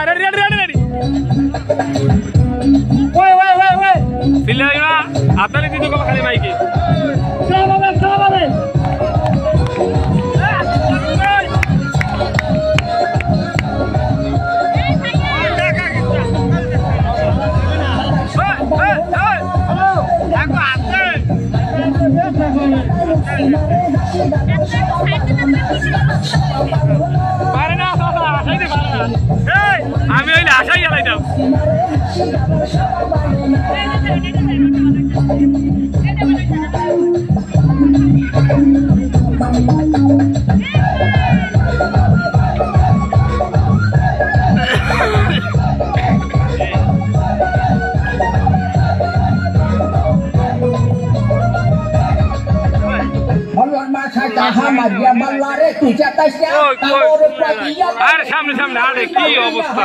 ready. Wait. File na, atale dito ka kali maiki. Sabale. আমি ওই আশাই গেলাম আর সামনে আরে কি অবস্থা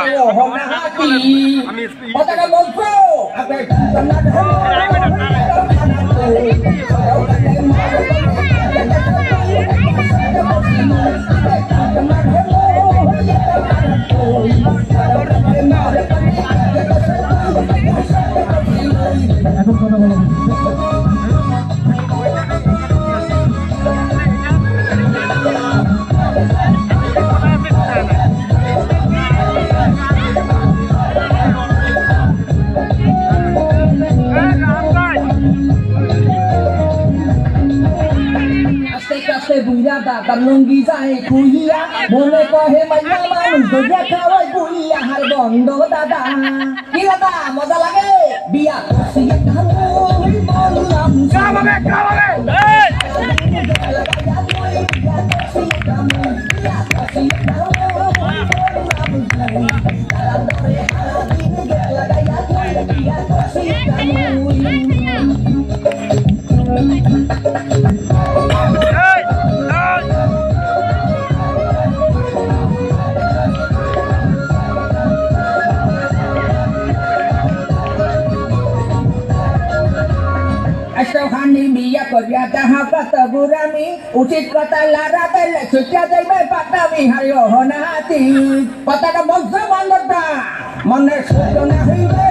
লুঙ্গি যায় কুইয়া মনে কহে মাইয়া মানুষ ধরিয়া খাওয়াই কুইয়া হার বন্ধ দাদা কি দাদা মজা লাগে বিয়া করছিয়া বিয়া করিয়া তাহা কত বুড়ামি উচিত কথা লারা পেলে ছুটিয়া যাইবে পাতামি হারি অহনাতি কথাটা বলছো বন্ধটা মনের সূচনা হইবে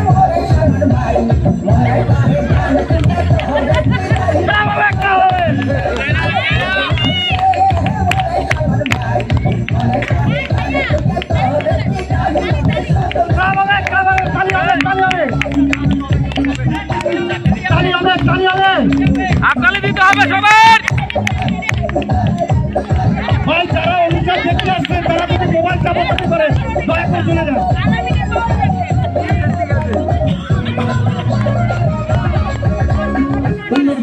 মরে সাগর ভাই মনে কাহে আপনালে দিতে হবে সবার ভাই যারা অনুষ্ঠান দেখতে আসছেন তারা যদি মোবাইল চাপাচাপি করে দয়া করে চলে যান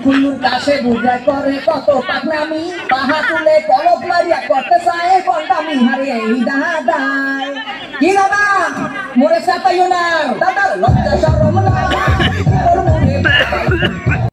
কুল্লুর কাছে বুঝা করে কত পাকনামি পাহা তুলে কলপ মারিয়া করতে চায় বন্ডামি হারিয়ে এই দাদাই কি দাদা মোরে চাপাইও না দাদা লজ্জা শরম না